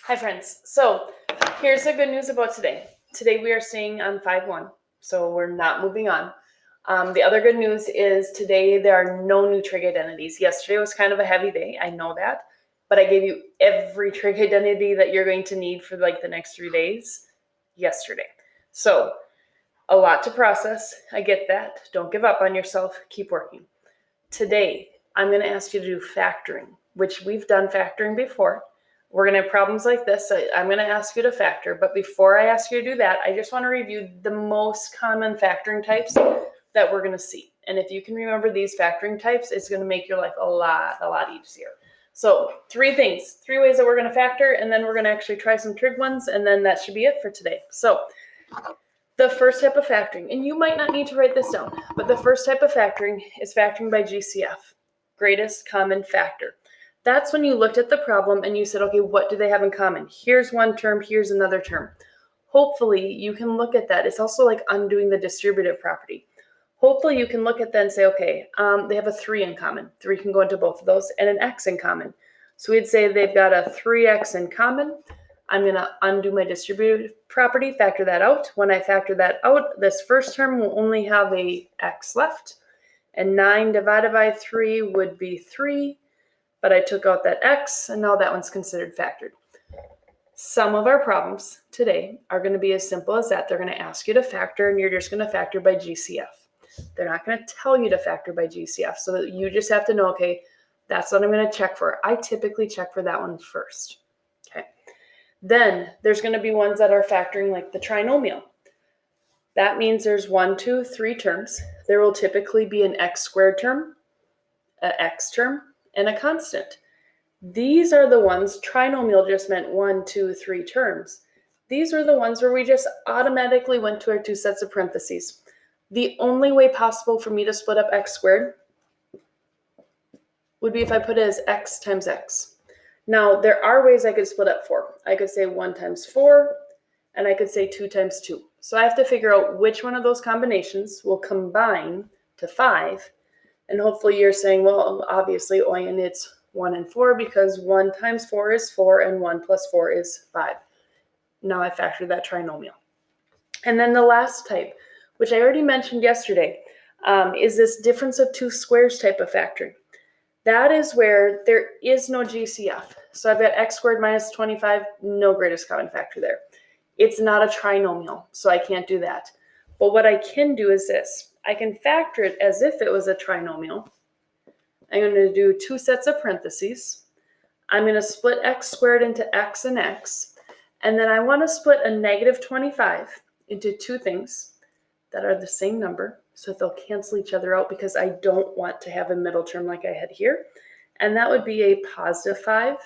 Hi friends. So here's the good news about today. Today we are staying on 5-1, so we're not moving on. The other good news is today there are no new trig identities. Yesterday was kind of a heavy day, I know that, but I gave you every trig identity that you're going to need for like the next 3 days yesterday. So a lot to process. I get that. Don't give up on yourself. Keep working. Today, I'm going to ask you to do factoring, which we've done factoring before. We're going to have problems like this. I'm going to ask you to factor, but before I ask you to do that, I just want to review the most common factoring types that we're going to see. And if you can remember these factoring types, it's going to make your life a lot easier. So 3 ways that we're going to factor, and then we're going to actually try some trig ones, and then that should be it for today. So the first type of factoring, and you might not need to write this down, but the first type of factoring is factoring by GCF, greatest common factor. That's when you looked at the problem and you said, okay, what do they have in common? Here's one term, here's another term. Hopefully you can look at that. It's also like undoing the distributive property. Hopefully you can look at that and say, okay, they have a 3 in common. 3 can go into both of those, and an x in common. So we'd say they've got a 3x in common. I'm going to undo my distributive property, factor that out. When I factor that out, this first term will only have a x left, and 9 divided by 3 would be 3. But I took out that x, and now that one's considered factored. Some of our problems today are going to be as simple as that. They're going to ask you to factor, and you're just going to factor by GCF. They're not going to tell you to factor by GCF, so that you just have to know, okay, that's what I'm going to check for. I typically check for that one first. Okay. Then there's going to be ones that are factoring like the trinomial. That means there's 1, 2, 3 terms. There will typically be an x squared term, an x term, and a constant. These are the ones, trinomial just meant 1, 2, 3 terms. These are the ones where we just automatically went to our 2 sets of parentheses. The only way possible for me to split up x squared would be if I put it as x times x. Now, there are ways I could split up 4. I could say 1 times 4, and I could say 2 times 2. So I have to figure out which one of those combinations will combine to 5. And hopefully you're saying, well, obviously, Oyen, it's 1 and 4 because 1 times 4 is 4 and 1 plus 4 is 5. Now I factored that trinomial. And then the last type, which I already mentioned yesterday, is this difference of 2 squares type of factoring. That is where there is no GCF. So I've got x squared minus 25, no greatest common factor there. It's not a trinomial, so I can't do that. But what I can do is this. I can factor it as if it was a trinomial. I'm going to do 2 sets of parentheses. I'm going to split x squared into x and x. And then I want to split a negative 25 into 2 things that are the same number, so they'll cancel each other out because I don't want to have a middle term like I had here. And that would be a positive 5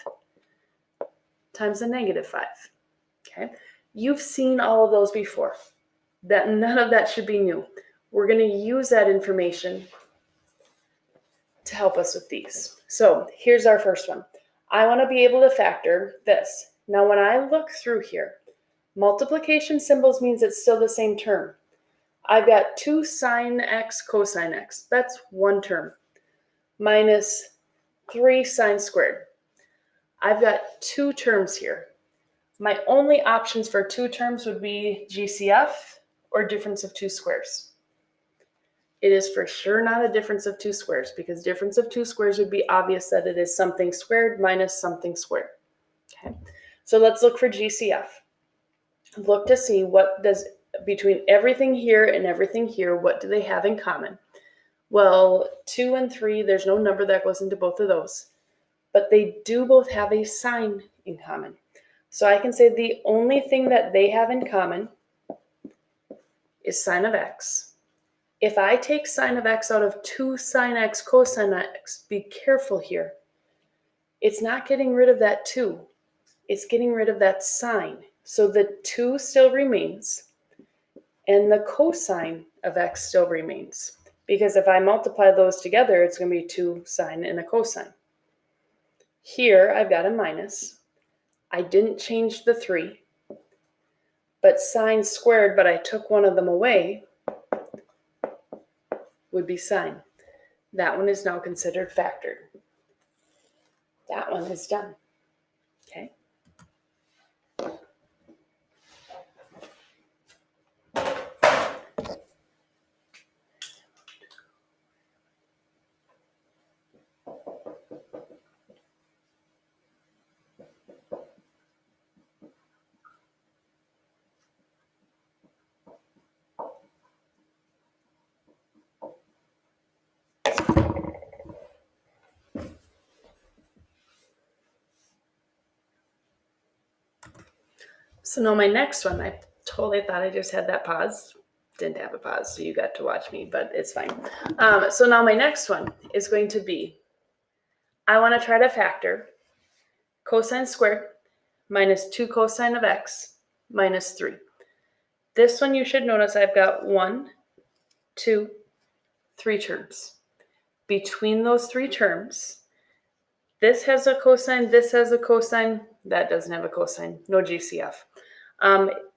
times a negative 5. Okay, you've seen all of those before. None of that should be new. We're going to use that information to help us with these. So here's our first one. I want to be able to factor this. Now when I look through here, multiplication symbols means it's still the same term. I've got 2 sine x cosine x. That's one term. Minus 3 sine squared. I've got 2 terms here. My only options for 2 terms would be GCF or difference of 2 squares. It is for sure not a difference of 2 squares because difference of 2 squares would be obvious that it is something squared minus something squared. Okay, so let's look for GCF. Look to see what does, between everything here and everything here, what do they have in common? Well, 2 and 3, there's no number that goes into both of those, but they do both have a sign in common. So I can say the only thing that they have in common is sine of x. If I take sine of x out of 2 sine x cosine x, be careful here. It's not getting rid of that 2. It's getting rid of that sine. So the 2 still remains, and the cosine of x still remains. Because if I multiply those together, it's going to be 2 sine and a cosine. Here, I've got a minus. I didn't change the 3, but sine squared, but I took one of them away, would be sine. That one is now considered factored. That one is done. Okay. So now my next one, I totally thought I just had that pause. Didn't have a pause, so you got to watch me, but it's fine. So now my next one is going to be, I want to try to factor cosine squared minus 2 cosine of x minus 3. This one you should notice I've got 1, 2, 3 terms. Between those 3 terms, this has a cosine, this has a cosine, that doesn't have a cosine, no GCF.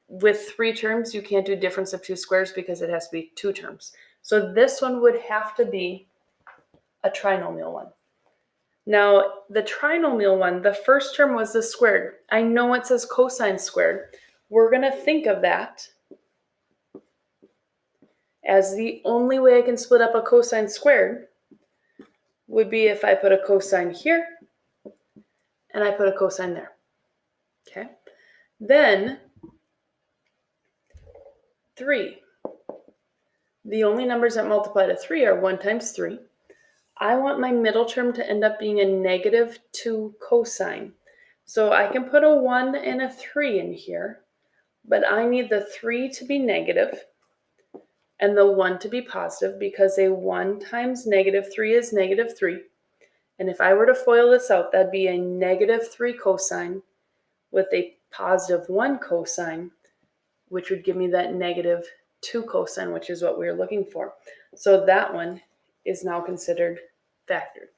With 3 terms, you can't do difference of 2 squares because it has to be 2 terms. So this one would have to be a trinomial one. Now, the trinomial one, the first term was the squared. I know it says cosine squared. We're going to think of that as the only way I can split up a cosine squared would be if I put a cosine here and I put a cosine there. Okay. Then 3. The only numbers that multiply to 3 are 1 times 3. I want my middle term to end up being a negative 2 cosine. So I can put a 1 and a 3 in here, but I need the 3 to be negative and the 1 to be positive because a 1 times negative 3 is negative 3. And if I were to FOIL this out, that'd be a negative 3 cosine with a positive 1 cosine, which would give me that negative 2 cosine, which is what we were looking for. So that one is now considered factored.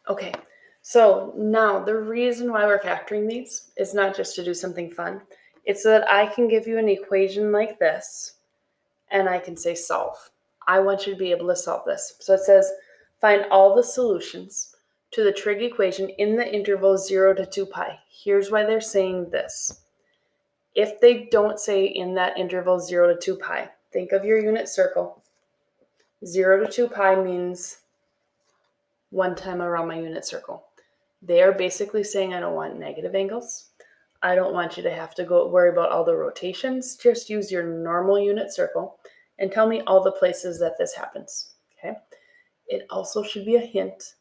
Okay, so now the reason why we're factoring these is not just to do something fun. It's so that I can give you an equation like this and I can say solve. I want you to be able to solve this. So it says find all the solutions to the trig equation in the interval 0 to 2 pi. Here's why they're saying this. If they don't say in that interval 0 to 2 pi, think of your unit circle. 0 to 2 pi means one time around my unit circle. They are basically saying I don't want negative angles. I don't want you to have to go worry about all the rotations. Just use your normal unit circle and tell me all the places that this happens. Okay. It also should be a hint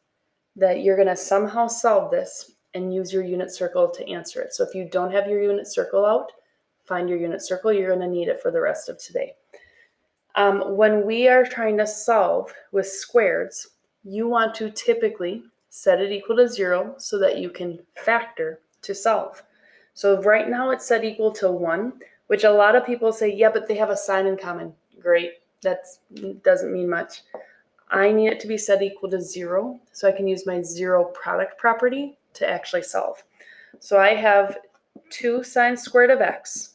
that you're going to somehow solve this and use your unit circle to answer it. So if you don't have your unit circle out, find your unit circle. You're going to need it for the rest of today. When we are trying to solve with squareds, you want to typically set it equal to 0 so that you can factor to solve. So right now it's set equal to 1, which a lot of people say, yeah, but they have a sign in common. Great. That doesn't mean much. I need it to be set equal to 0 so I can use my 0 product property to actually solve. So I have 2 sine squared of x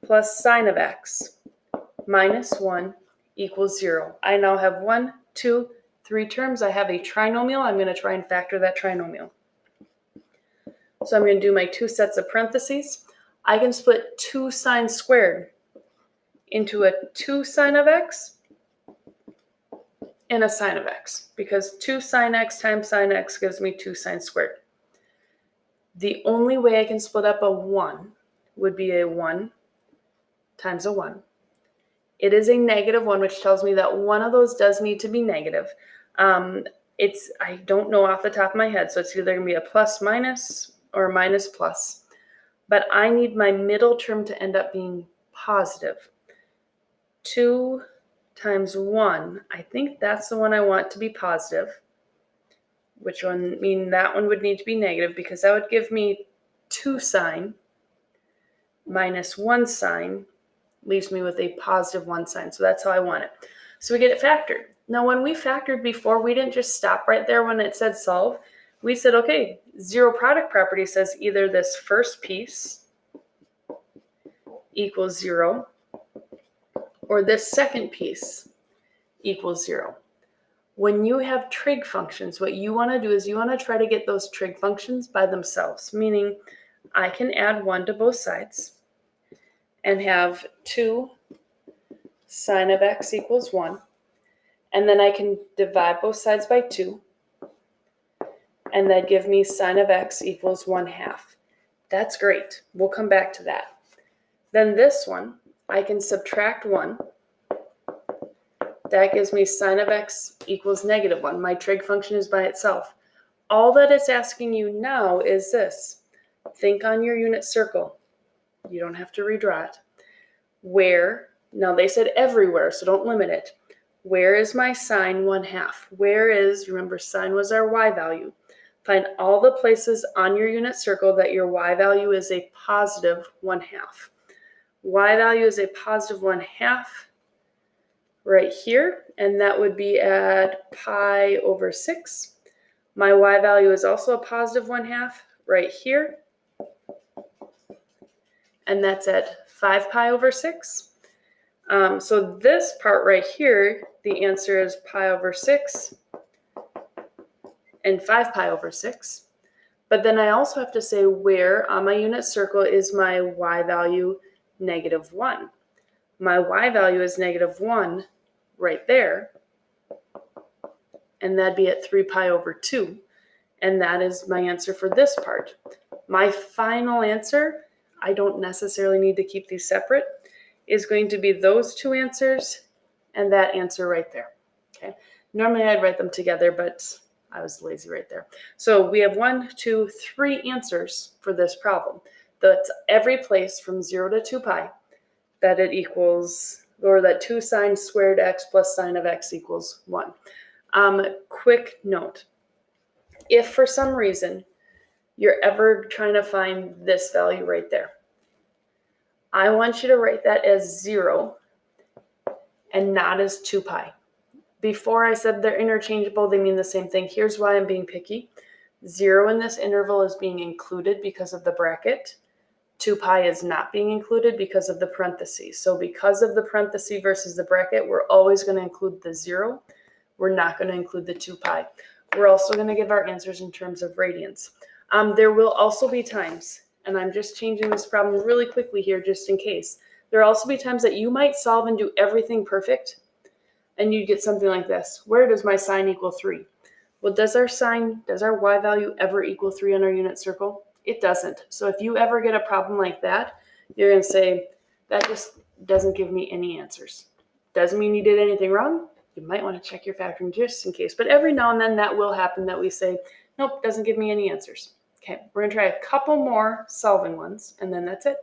plus sine of x minus 1 equals 0. I now have 1, 2, 3 terms. I have a trinomial. I'm going to try and factor that trinomial. So I'm going to do my 2 sets of parentheses. I can split 2 sine squared into a 2 sine of x and a sine of x, because 2 sine x times sine x gives me 2 sine squared. The only way I can split up a 1 would be a 1 times a 1. It is a negative 1, which tells me that one of those does need to be negative. I don't know off the top of my head, so it's either going to be a plus minus or a minus plus. But I need my middle term to end up being positive. 2 times 1, I think that's the one I want to be positive, which one mean that one would need to be negative because that would give me 2 sine minus 1 sine leaves me with a positive 1 sine. So that's how I want it. So we get it factored. Now, when we factored before, we didn't just stop right there when it said solve. We said, okay, 0 product property says either this first piece equals 0 or this second piece equals 0. When you have trig functions, what you want to do is you want to try to get those trig functions by themselves, meaning I can add 1 to both sides and have 2 sine of x equals 1. And then I can divide both sides by 2. And that give me sine of x equals 1/2. That's great. We'll come back to that. Then this one, I can subtract 1. That gives me sine of x equals -1. My trig function is by itself. All that it's asking you now is this. Think on your unit circle. You don't have to redraw it. Where, now they said everywhere, so don't limit it. Where is my sine 1/2? Where is, remember sine was our y value. Find all the places on your unit circle that your y value is a positive 1/2. Y value is a positive 1/2 right here, and that would be at pi over 6. My y value is also a positive 1/2 right here, and that's at 5 pi over 6. So this part right here, the answer is pi over 6 and 5 pi over 6. But then I also have to say where on my unit circle is my y value -1. My y value is -1 right there, and that'd be at 3 pi over 2. And that is my answer for this part. My final answer, I don't necessarily need to keep these separate, is going to be those two answers and that answer right there. Okay. Normally I'd write them together, but I was lazy right there. So we have 1, 2, 3 answers for this problem. That's every place from 0 to 2 pi that it equals, or that 2 sine squared x plus sine of x equals 1. Quick note. If for some reason you're ever trying to find this value right there, I want you to write that as 0 and not as 2 pi. Before I said they're interchangeable, they mean the same thing. Here's why I'm being picky. 0 in this interval is being included because of the bracket. 2 pi is not being included because of the parentheses. So because of the parenthesis versus the bracket, we're always going to include the 0. We're not going to include the 2 pi. We're also going to give our answers in terms of radians. There will also be times, and I'm just changing this problem really quickly here just in case. There will also be times that you might solve and do everything perfect, and you get something like this. Where does my sine equal 3? Well, does our y value ever equal 3 on our unit circle? It doesn't. So if you ever get a problem like that, you're going to say, that just doesn't give me any answers. Doesn't mean you did anything wrong. You might want to check your factoring just in case. But every now and then that will happen that we say, nope, doesn't give me any answers. Okay, we're going to try a couple more solving ones, and then that's it.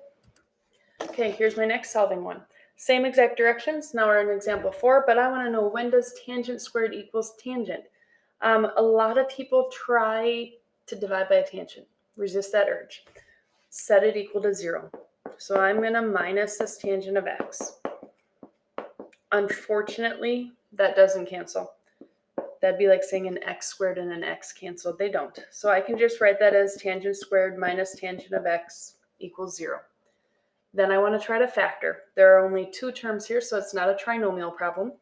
Okay, here's my next solving one. Same exact directions. Now we're in example 4, but I want to know, when does tangent squared equals tangent? A lot of people try to divide by a tangent. Resist that urge. Set it equal to 0. So I'm going to minus this tangent of x. Unfortunately, that doesn't cancel. That'd be like saying an x squared and an x cancel. They don't. So I can just write that as tangent squared minus tangent of x equals 0. Then I want to try to factor. There are only 2 terms here, so it's not a trinomial problem.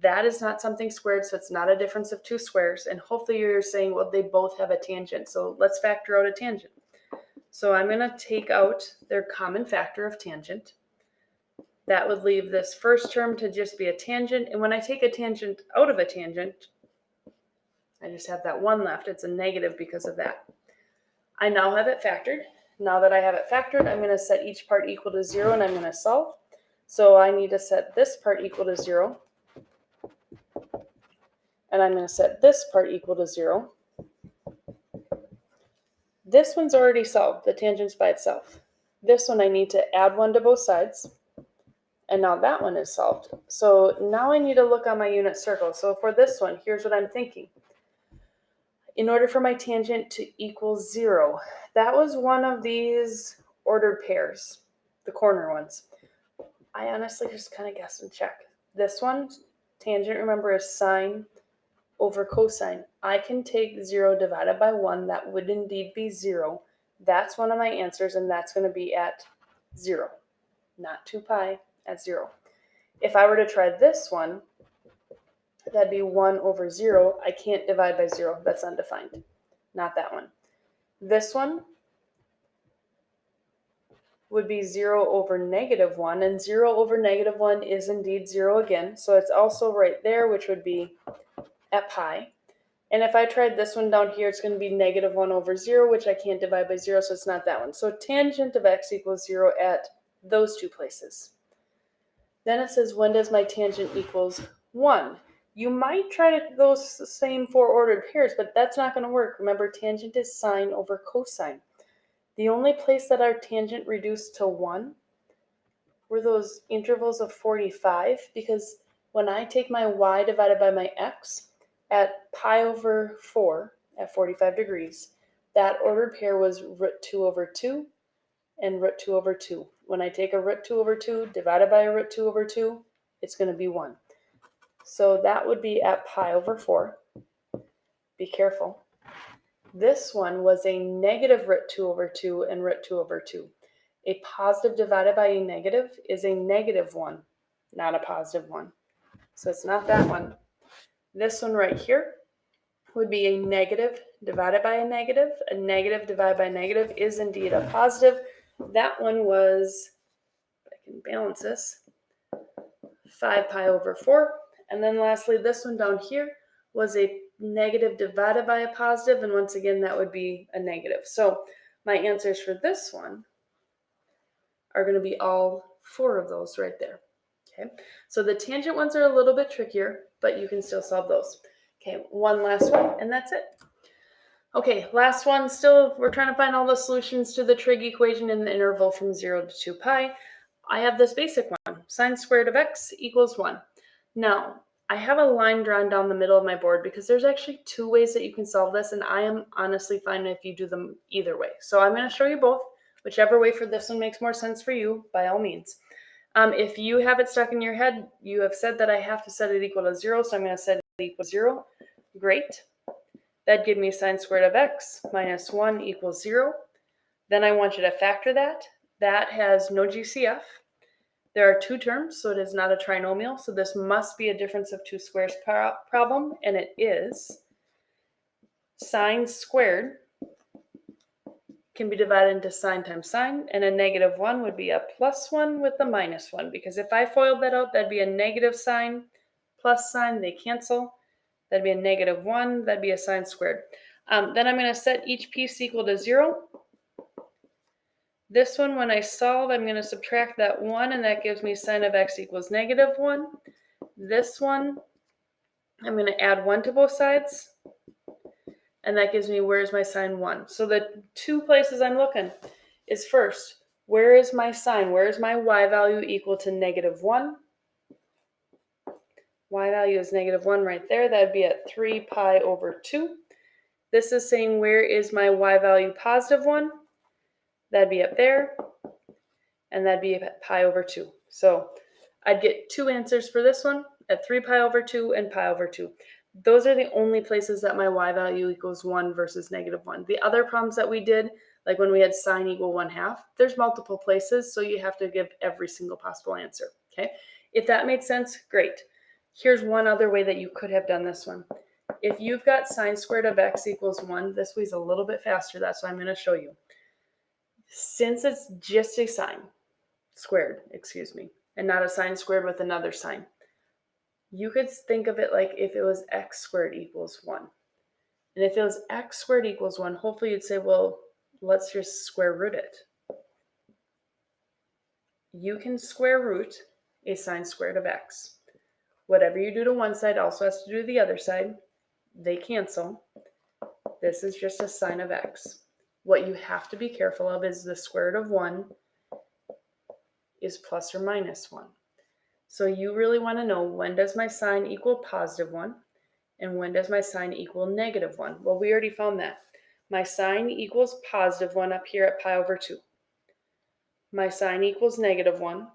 That is not something squared, so it's not a difference of 2 squares. And hopefully you're saying, well, they both have a tangent, so let's factor out a tangent. So I'm going to take out their common factor of tangent. That would leave this first term to just be a tangent. And when I take a tangent out of a tangent, I just have that 1 left. It's a negative because of that. I now have it factored. Now that I have it factored, I'm going to set each part equal to 0, and I'm going to solve. So I need to set this part equal to 0. And I'm going to set this part equal to 0. This one's already solved. The tangent's by itself. This one I need to add 1 to both sides. And now that one is solved. So now I need to look on my unit circle. So for this one, here's what I'm thinking. In order for my tangent to equal 0, that was one of these ordered pairs, the corner ones. I honestly just kind of guessed and checked. This one, tangent, remember, is sine over cosine. I can take 0 divided by 1. That would indeed be 0. That's one of my answers, and that's going to be at 0, not 2 pi, at 0. If I were to try this one, that'd be 1 over 0. I can't divide by 0. That's undefined. Not that one. This one would be 0 over -1, and 0 over -1 is indeed 0 again. So it's also right there, which would be at pi. And if I tried this one down here, it's going to be -1 over 0, which I can't divide by 0, so it's not that one. So tangent of x equals 0 at those 2 places. Then it says, when does my tangent equals 1? You might try those same 4 ordered pairs, but that's not going to work. Remember, tangent is sine over cosine. The only place that our tangent reduced to 1 were those intervals of 45, because when I take my y divided by my x at pi over 4 at 45 degrees, that ordered pair was root 2 over 2 and root 2 over 2. When I take a root 2 over 2 divided by a root 2 over 2, it's going to be 1. So that would be at pi over 4. Be careful. This one was a negative root 2 over 2 and root 2 over 2. A positive divided by a negative is a negative 1, not a positive 1. So it's not that one. This one right here would be a negative divided by a negative. A negative divided by a negative is indeed a positive. That one was, I can balance this, 5 pi over 4. And then lastly, this one down here was a negative divided by a positive, and once again, that would be a negative. So my answers for this one are going to be all 4 of those right there. Okay, so the tangent ones are a little bit trickier, but you can still solve those. Okay, one last one, and that's it. Okay, last one, still we're trying to find all the solutions to the trig equation in the interval from 0 to 2 pi. I have this basic one, sine squared of x equals 1. Now, I have a line drawn down the middle of my board because there's actually 2 ways that you can solve this, and I am honestly fine if you do them either way. So I'm going to show you both. Whichever way for this one makes more sense for you, by all means. If you have it stuck in your head, you have said that I have to set it equal to 0, so I'm going to set it equal to 0. Great. That'd give me sine squared of x minus 1 equals 0. Then I want you to factor that. That has no GCF. There are 2 terms, so it is not a trinomial, so this must be a difference of 2 squares problem, and it is. Sine squared can be divided into sine times sine, and a negative 1 would be a plus 1 with a minus 1, because if I FOILed that out, that'd be a negative sine plus sine, they cancel. That'd be a negative 1, that'd be a sine squared. Then I'm going to set each piece equal to 0. This one, when I solve, I'm going to subtract that 1, and that gives me sine of x equals negative 1. This one, I'm going to add 1 to both sides, and that gives me where's my sine 1. So the 2 places I'm looking is first, where is my sine? Where is my y value equal to negative 1? Y value is negative 1 right there. That would be at 3 pi over 2. This is saying where is my y value positive 1? That'd be up there, and that'd be at pi over 2. So I'd get 2 answers for this one at 3 pi over 2 and pi over 2. Those are the only places that my y value equals 1 versus negative 1. The other problems that we did, like when we had sine equal 1/2, there's multiple places, so you have to give every single possible answer. Okay, if that made sense, great. Here's one other way that you could have done this one. If you've got sine squared of x equals 1, this way's a little bit faster, that's what I'm going to show you. Since it's just a sine squared, and not a sine squared with another sine, you could think of it like if it was x squared equals 1. And if it was x squared equals 1, hopefully you'd say, well, let's just square root it. You can square root a sine squared of x. Whatever you do to one side also has to do to the other side. They cancel. This is just a sine of x. What you have to be careful of is the square root of 1 is plus or minus 1. So you really want to know, when does my sine equal positive 1 and when does my sine equal negative 1? Well, we already found that. My sine equals positive 1 up here at pi over 2. My sine equals negative 1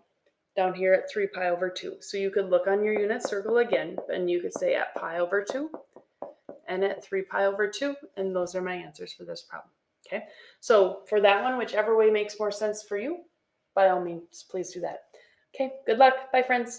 down here at 3 pi over 2. So you could look on your unit circle again, and you could say at pi over 2 and at 3 pi over 2, and those are my answers for this problem. Okay, so for that one, whichever way makes more sense for you, by all means, please do that. Okay, good luck. Bye, friends.